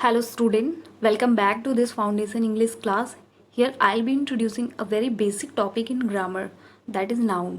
Hello student, welcome back to this foundation English class. Here I'll be introducing a very basic topic in grammar, that is noun.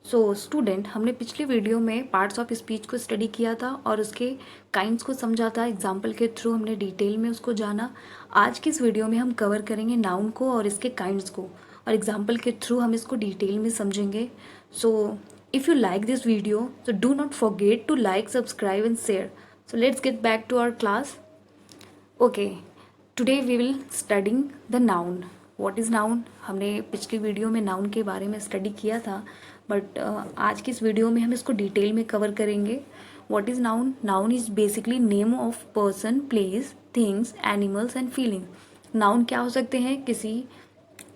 So student, हमने पिछली video में parts of speech को study किया था और उसके kinds को समझा था, एग्जाम्पल के थ्रू हमने डिटेल में उसको जाना। आज की इस वीडियो में हम कवर करेंगे नाउन को और इसके काइंड्स को और एग्जाम्पल के थ्रू हम इसको डिटेल में समझेंगे। So if you like this video so do not forget to like, subscribe and share. So let's get back to our class. Okay, today we will studying the noun. What is noun? हमने पिछली video में noun के बारे में study किया था, but आज की इस वीडियो में हम इसको डिटेल में कवर करेंगे. What is noun? Noun is basically name of person, place, things, animals and feelings. Noun क्या हो सकते हैं? किसी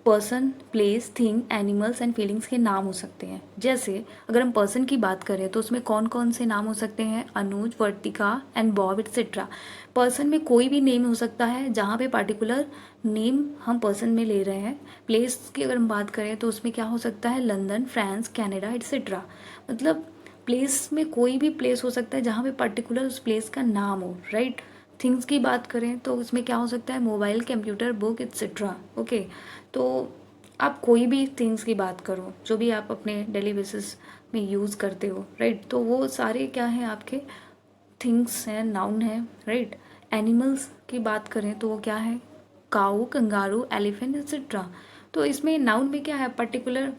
person, place, thing, animals and feelings के नाम हो सकते हैं. जैसे अगर हम पर्सन की बात करें तो उसमें कौन कौन से नाम हो सकते हैं? अनुज, वर्तिका एंड बॉब एटसेट्रा. पर्सन में कोई भी नेम हो सकता है जहाँ पे पार्टिकुलर नेम हम पर्सन में ले रहे हैं. प्लेस की अगर हम बात करें तो उसमें क्या हो सकता है? London, France, Canada etcetera. मतलब प्लेस में कोई भी प्लेस हो सकता है जहाँ पे पर्टिकुलर उस प्लेस का नाम हो, राइट. थिंग्स की बात करें तो उसमें क्या हो सकता है? Mobile, computer, book etcetera. Okay, तो आप कोई भी थिंग्स की बात करो जो भी आप अपने डेली बेसिस में यूज़ करते हो, राइट, तो वो सारे क्या हैं? आपके थिंग्स हैं, नाउन है, राइट. एनिमल्स की बात करें तो वो क्या है? काऊ, कंगारू, एलिफेंट एक्सेट्रा. तो इसमें नाउन में क्या है? पर्टिकुलर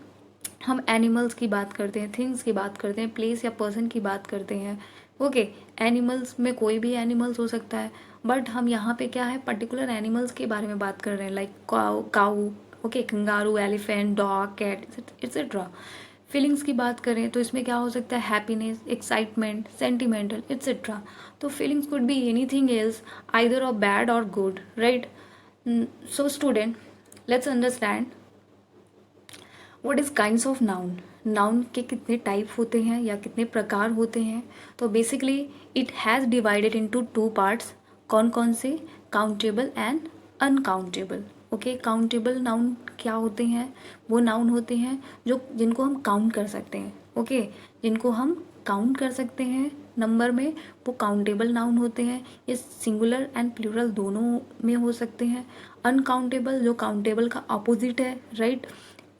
हम एनिमल्स की बात करते हैं, थिंग्स की बात करते हैं, प्लेस या पर्सन की बात करते हैं. ओके, एनिमल्स में कोई भी एनिमल्स हो सकता है, बट हम यहाँ पे क्या है? पर्टिकुलर एनिमल्स के बारे में बात कर रहे हैं, like cow, okay, kangaroo, elephant, dog, cat etcetera. Feelings की बात करें तो इसमें क्या हो सकता है? Happiness, excitement, sentimental etcetera. तो feelings could be anything else, either of bad और good, right. So student, let's understand what is kinds of noun. Noun के कितने टाइप होते हैं या कितने प्रकार होते हैं? तो basically it has divided into two parts. कौन कौन से? Countable and uncountable. Okay, countable noun क्या होते हैं? वो नाउन होते हैं जो जिनको हम काउंट कर सकते हैं. ओके, जिनको हम काउंट कर सकते हैं नंबर में, वो काउंटेबल नाउन होते हैं. ये सिंगुलर एंड प्लूरल दोनों में हो सकते हैं. अनकाउंटेबल जो काउंटेबल का अपोजिट है, राइट.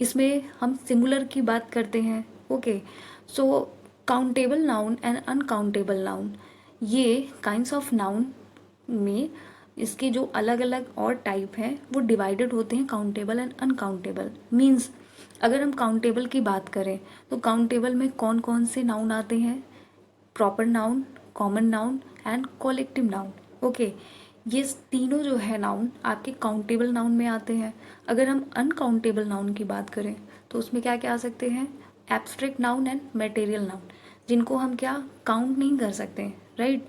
इसमें हम सिंगुलर की बात करते हैं. Okay, so countable noun and uncountable noun, ये काइंड्स ऑफ नाउन में इसके जो अलग अलग और टाइप हैं वो डिवाइडेड होते हैं, काउंटेबल एंड अनकाउंटेबल. मीन्स अगर हम काउंटेबल की बात करें तो काउंटेबल में कौन कौन से नाउन आते हैं? Proper noun, common noun and collective noun. Okay, ये तीनों जो है नाउन आपके काउंटेबल नाउन में आते हैं. अगर हम अनकाउंटेबल नाउन की बात करें तो उसमें क्या क्या आ सकते हैं? Abstract noun and material noun, जिनको हम क्या काउंट नहीं कर सकते, राइट,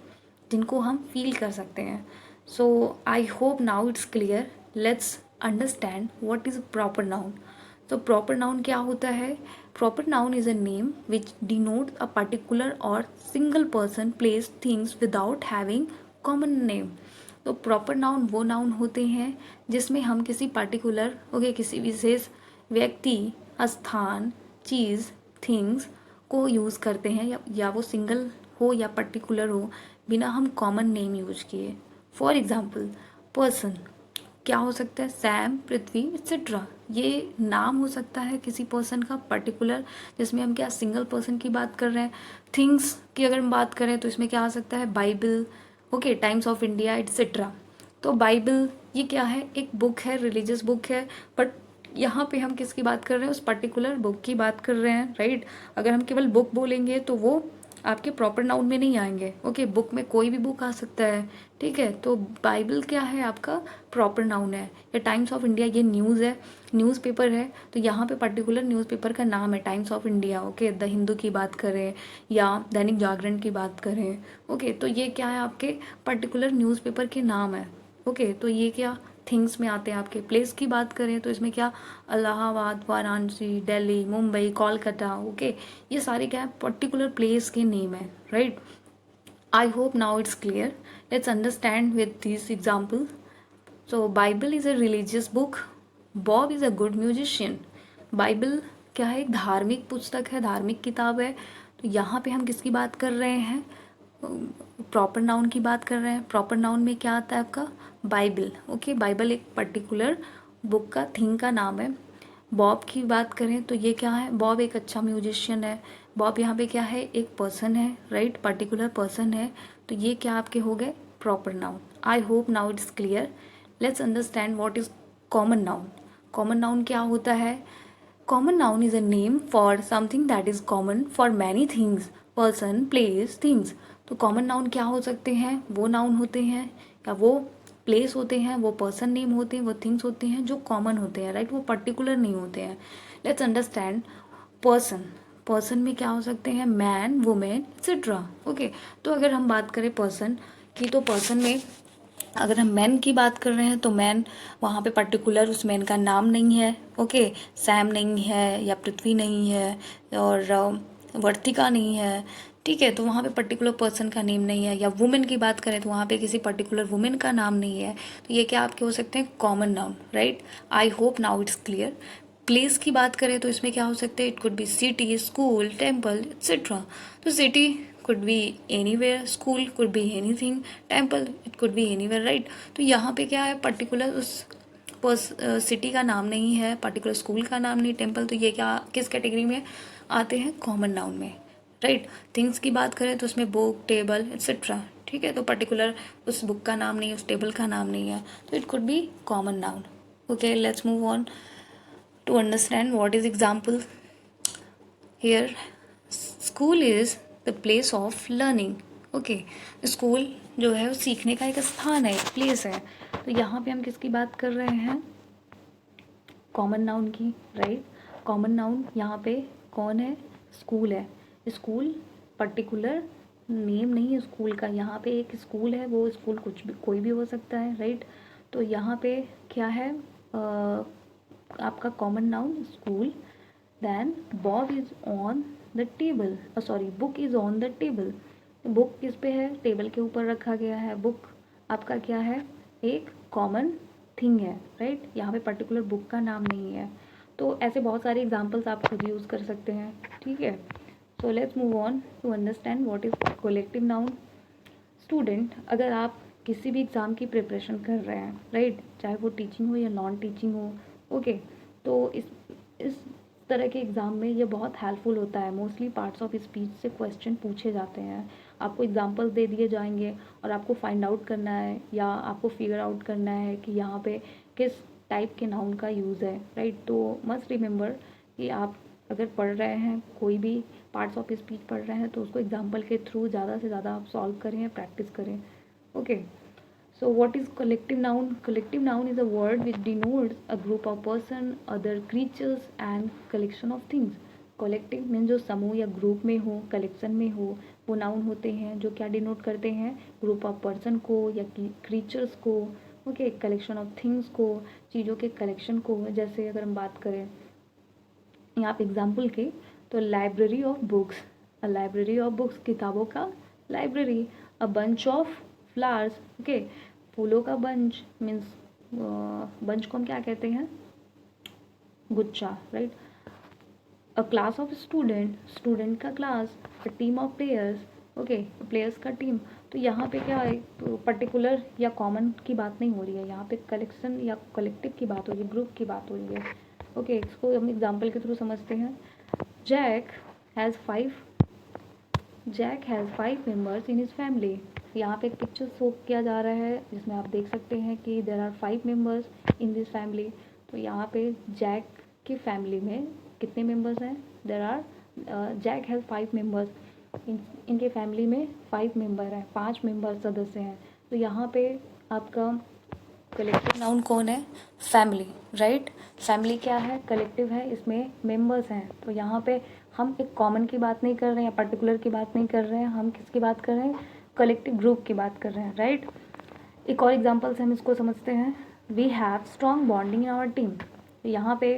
जिनको हम फील कर सकते हैं. So I hope now it's clear. Let's understand what is proper noun. तो प्रॉपर नाउन क्या होता है? Proper noun is a name which denote a particular और single person, place, things without having common name. तो proper noun वो noun होते हैं जिसमें हम किसी पर्टिकुलर, ओके, किसी विशेष व्यक्ति, स्थान, चीज़, थिंग्स को यूज़ करते हैं या वो सिंगल हो या पर्टिकुलर हो, बिना हम कॉमन नेम यूज किए. फॉर एग्जाम्पल, पर्सन क्या हो सकता है? सैम, पृथ्वी एक्सेट्रा. ये नाम हो सकता है किसी पर्सन का पर्टिकुलर, जिसमें हम क्या सिंगल पर्सन की बात कर रहे हैं. थिंग्स की अगर हम बात करें तो इसमें क्या आ सकता है? Bible, okay, times of India etcetera. तो बाइबल ये क्या है? एक बुक है, रिलीजियस बुक है, बट यहाँ पे हम किसकी बात कर रहे हैं? उस पर्टिकुलर बुक की बात कर रहे हैं, राइट. अगर हम केवल बुक बोलेंगे तो वो आपके प्रॉपर नाउन में नहीं आएंगे. ओके, बुक में कोई भी बुक आ सकता है, ठीक है. तो बाइबल क्या है? आपका प्रॉपर नाउन है. या टाइम्स ऑफ इंडिया ये न्यूज़ है, न्यूज़पेपर है, तो यहाँ पे पर्टिकुलर न्यूज़पेपर का नाम है times of India. Okay, the Hindu की बात करें या दैनिक जागरण की बात करें, ओके, तो ये क्या है? आपके पर्टिकुलर न्यूज़पेपर के नाम है. ओके, तो ये क्या थिंग्स में आते हैं. आपके प्लेस की बात करें तो इसमें क्या? इलाहाबाद, वाराणसी, दिल्ली, मुंबई, कोलकाता. ओके, ये सारे क्या है? पर्टिकुलर प्लेस के नेम है, right. I hope now it's clear. Let's understand with these examples. So Bible is a religious book. Bob is a good musician. Bible क्या है? एक धार्मिक पुस्तक है, धार्मिक किताब है. तो यहाँ पे हम किसकी बात कर रहे हैं? प्रॉपर नाउन की बात कर रहे हैं। प्रॉपर नाउन में क्या आता है आपका? बाइबल। ओके, बाइबल एक पर्टिकुलर बुक का थिंग का नाम है। बॉब की बात करें तो ये क्या है? बॉब एक अच्छा म्यूजिशियन है। बॉब यहाँ पे क्या है? एक पर्सन है, राइट, पर्टिकुलर पर्सन है। तो ये क्या आपके हो गए? Proper noun. I hope now it's clear. Let's understand what is common noun. Common noun क्या होता है? Common noun is a name for something that is common for many things, person, place, things. तो common noun क्या हो सकते हैं? वो noun होते हैं या वो प्लेस होते हैं, वो पर्सन नेम होते हैं, वो थिंग्स होते हैं जो कॉमन होते हैं, राइट, वो पर्टिकुलर नहीं होते हैं। Let's understand person. पर्सन में क्या हो सकते हैं? Man, women, etcetera. ओके, तो अगर हम बात करें पर्सन की, तो पर्सन में अगर हम मैन की बात कर रहे हैं तो मैन, वहाँ पे पर्टिकुलर उस मैन का नाम नहीं है। ओके, सैम नहीं है या पृथ्वी नहीं है और वर्तिका नहीं है, ठीक है, तो वहाँ पे पर्टिकुलर पर्सन का नेम नहीं है। या वुमेन की बात करें तो वहाँ पे किसी पर्टिकुलर वुमेन का नाम नहीं है। तो ये क्या आपके हो सकते हैं? Common noun, right. I hope now it's clear. Place की बात करें तो इसमें क्या हो सकते हैं? It could B city, school, temple, etcetera. तो city could be anywhere, school could be anything, temple it could be anywhere, right। तो यहाँ पे क्या है? पर्टिकुलर उस सिटी का नाम नहीं है, पर्टिकुलर स्कूल का नाम नहीं, टेम्पल, तो ये क्या किस कैटेगरी में आते हैं? कॉमन नाउन में, राइट। थिंग्स की बात करें तो उसमें बुक, टेबल, एक्सेट्रा, ठीक है, तो पर्टिकुलर उस बुक का नाम नहीं, उस टेबल का नाम नहीं है, तो it could be common noun. Okay, let's move on to understand what is example here. School is the place of learning. Okay, school जो है वो सीखने का एक स्थान है, एक प्लेस है। तो यहाँ पे हम किसकी बात कर रहे हैं? कॉमन नाउन की, राइट। कॉमन नाउन यहाँ पे कौन है? स्कूल है। स्कूल पर्टिकुलर नेम नहीं है स्कूल का, यहाँ पे एक स्कूल है, वो स्कूल कुछ भी कोई भी हो सकता है, राइट। तो यहाँ पे क्या है? आपका common noun school. Then Bob is on the table, sorry, book is on the table. Book किस पे है? टेबल के ऊपर रखा गया है। बुक आपका क्या है? एक कॉमन थिंग है, राइट। यहाँ पे पर्टिकुलर बुक का नाम नहीं है। तो ऐसे बहुत सारे एग्जाम्पल्स आप खुद यूज़ कर सकते हैं, ठीक है। So let's move on to understand what is collective noun. Student, अगर आप किसी भी एग्ज़ाम की प्रिपरेशन कर रहे हैं, राइट, चाहे वो टीचिंग हो या नॉन टीचिंग हो, ओके, तो इस तरह के एग्ज़ाम में ये बहुत हेल्पफुल होता है। मोस्टली पार्ट्स ऑफ स्पीच से क्वेश्चन पूछे जाते हैं, आपको एग्जांपल्स दे दिए जाएंगे और आपको फाइंड आउट करना है या आपको फिगर आउट करना है कि यहाँ पे किस टाइप के नाउन का यूज़ है, राइट। तो मस्ट रिमेंबर कि आप अगर पढ़ रहे हैं, कोई भी पार्ट्स ऑफ स्पीच पढ़ रहे हैं, तो उसको एग्जाम्पल के थ्रू ज़्यादा से ज़्यादा आप सॉल्व करें, प्रैक्टिस करें। Okay, so what is collective noun? Collective noun is a word which denotes a group of person, other creatures and collection of things. Collective mean जो समूह या ग्रुप में हो, कलेक्शन में हो, वो नाउन होते हैं जो क्या डिनोट करते हैं? ग्रुप ऑफ पर्सन को या क्रीचर्स को, ओके, कलेक्शन ऑफ थिंग्स को, चीज़ों के कलेक्शन को। जैसे अगर हम बात करें यहाँ पे एग्जाम्पल की, तो library of books, a library of books, किताबों का library. A bunch of flowers, okay, फूलों का बंच मीन्स बंच को हम क्या कहते हैं? गुच्छा, राइट। A class of student, student का class. A team of players, okay, players का टीम। तो यहाँ पे क्या है? पर्टिकुलर या कॉमन की बात नहीं हो रही है, यहाँ पे कलेक्शन या कलेक्टिव की बात हो रही है, ग्रुप की बात हो रही है। ओके, इसको हम एग्जाम्पल के थ्रू समझते हैं। Jack has 5 members in his family. यहाँ पे एक पिक्चर शो किया जा रहा है जिसमें आप देख सकते हैं कि there are 5 members in this family. तो यहाँ पे जैक की फैमिली में कितने मेम्बर्स हैं? There are, Jack has 5 members. इनके फैमिली में 5 मेम्बर हैं, 5 मेम्बर सदस्य हैं। तो यहाँ पे आपका कलेक्टिव नाउन कौन है? Family, right. फैमिली क्या है? कलेक्टिव है, इसमें मेंबर्स हैं। तो यहाँ पे हम एक कॉमन की बात नहीं कर रहे हैं या पर्टिकुलर की बात नहीं कर रहे हैं, हम किसकी बात कर रहे हैं? कलेक्टिव ग्रुप की बात कर रहे हैं, राइट। एक और एग्जांपल से हम इसको समझते हैं। We have strong bonding in our team. यहाँ पे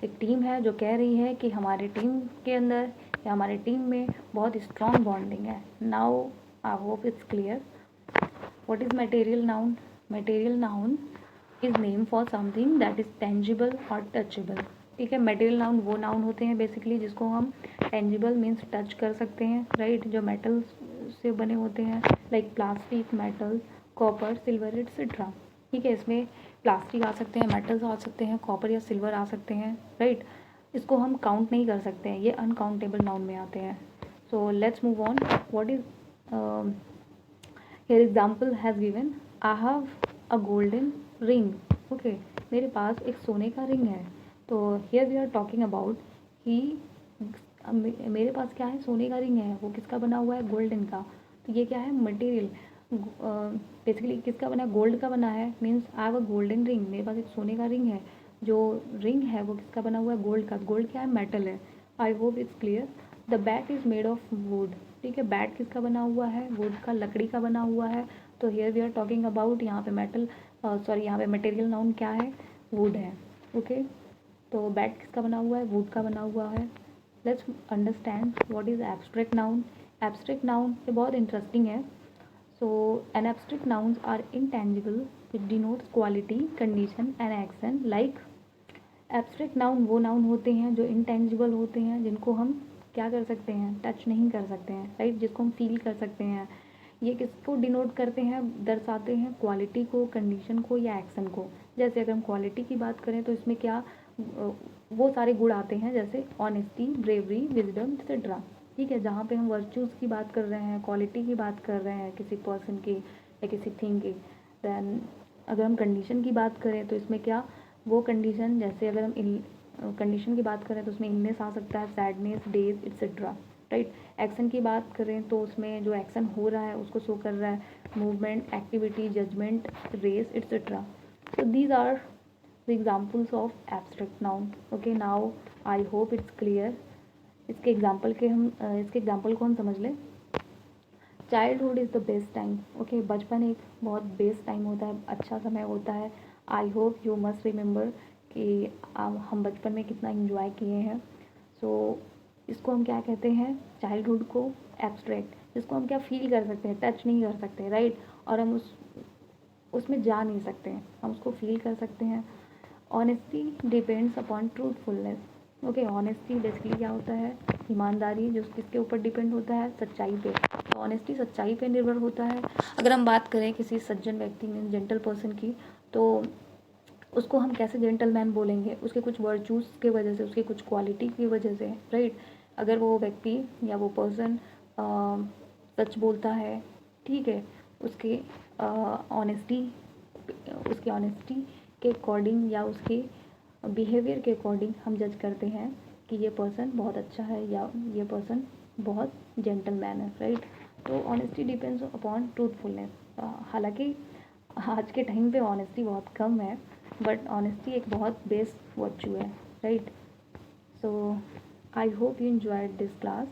एक टीम है जो कह रही है कि हमारे टीम के अंदर या हमारे टीम में बहुत स्ट्रॉन्ग बॉन्डिंग है। Now I hope it's clear. What is material noun? Material noun is name for something that is tangible और टचेबल, ठीक है। मटेरियल नाउन वो नाउन होते हैं बेसिकली जिसको हम टेंजिबल मीन्स टच कर सकते हैं, राइट, जो मेटल से बने होते हैं, like plastic, metal, copper, silver etcetera. ठीक है, इसमें प्लास्टिक आ सकते हैं, मेटल्स आ सकते हैं, कॉपर या सिल्वर आ सकते हैं, राइट। इसको हम काउंट नहीं कर सकते हैं, ये अनकाउंटेबल नाउन में आते हैं। So let's move on. What is here example has given, I have a golden ring. Okay, मेरे पास एक सोने का रिंग है। तो here we are talking about he, मेरे पास क्या है, सोने का रिंग है। वो किसका बना हुआ है, गोल्डन का। तो ये क्या है, मटेरियल बेसिकली किसका बना है, गोल्ड का बना है। Means I have a golden ring, मेरे पास एक सोने का रिंग है। जो रिंग है वो किसका बना हुआ है, गोल्ड का। गोल्ड क्या है, मेटल है। आई hope it's clear. The bat is made of would. ठीक है, बैट किसका बना हुआ है, वुड का, लकड़ी का बना हुआ है। तो here we are talking about, यहाँ पे मेटल, सॉरी यहाँ पे मटेरियल नाउन क्या है, वुड है। ओके, तो बैट किसका बना हुआ है, वुड का बना हुआ है। Let's understand what is abstract noun. Abstract noun ये बहुत इंटरेस्टिंग है। So, an abstract nouns are intangible. It denotes quality, condition and action. Like abstract noun वो नाउन होते हैं जो इंटेंजिबल होते हैं, जिनको हम क्या कर सकते हैं, टच नहीं कर सकते हैं, राइट, जिसको हम फील कर सकते हैं। ये किसको डिनोट करते हैं, दर्शाते हैं क्वालिटी को, कंडीशन को या एक्शन को। जैसे अगर हम क्वालिटी की बात करें तो इसमें क्या वो सारे गुण आते हैं, जैसे ऑनेस्टी, ब्रेवरी, विजडम एक्सेट्रा। ठीक है, जहाँ पे हम वर्चूज़ की बात कर रहे हैं, क्वालिटी की बात कर रहे हैं किसी पर्सन की या किसी थिंग की। दैन अगर हम कंडीशन की बात करें तो इसमें क्या, वो कंडीशन, जैसे अगर हम कंडीशन की बात करें तो उसमें इलनेस आ सकता है, sadness, days etcetera, right. Action की बात करें तो उसमें जो एक्शन हो रहा है उसको शो कर रहा है, movement, activity, judgement, race etcetera. So these are the examples of abstract noun. Okay, now I hope it's clear. इसके एग्जाम्पल को हम समझ लें। Childhood is the best time. Okay, बचपन एक बहुत बेस्ट टाइम होता है, अच्छा समय होता है। I hope you must remember कि हम बचपन में कितना इंजॉय किए हैं। सो इसको हम क्या कहते हैं, चाइल्डहुड को एब्स्ट्रैक्ट, जिसको हम क्या फील कर सकते हैं, टच नहीं कर सकते, राइट। और हम उसमें जा नहीं सकते हैं, हम उसको फील कर सकते हैं। Honesty depends upon truthfulness. Okay, honesty basically क्या होता है, ईमानदारी, जो किसके ऊपर डिपेंड होता है, सच्चाई पे। तो ऑनेस्टी सच्चाई पे निर्भर होता है। अगर हम बात करें किसी सज्जन व्यक्ति में, जेंटल पर्सन की, तो उसको हम कैसे जेंटलमैन बोलेंगे, उसके कुछ वर्चूज़ की वजह से, उसकी कुछ क्वालिटी की वजह से, राइट। अगर वो व्यक्ति या वो पर्सन सच बोलता है, ठीक है, उसके ऑनेस्टी के अकॉर्डिंग या उसके बिहेवियर के अकॉर्डिंग हम जज करते हैं कि ये पर्सन बहुत अच्छा है या ये पर्सन बहुत जेंटलमैन है, राइट। तो ऑनेस्टी डिपेंड्स अपॉन ट्रूथफुलनेस। हालांकि आज के टाइम पे ऑनेस्टी बहुत कम है, बट ऑनेस्टी एक बहुत बेस्ट वर्चू है, right. So I hope you enjoyed this class.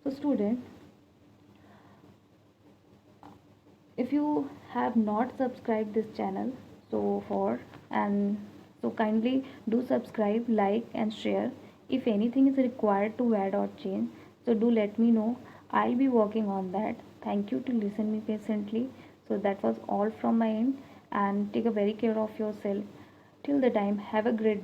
So student, if you have not subscribed this channel, so kindly do subscribe, like and share. If anything is required to add or change, so do let me know. I'll be working on that. Thank you to listen me patiently. So that was all from my end, and take a very care of yourself. Till the time, have a great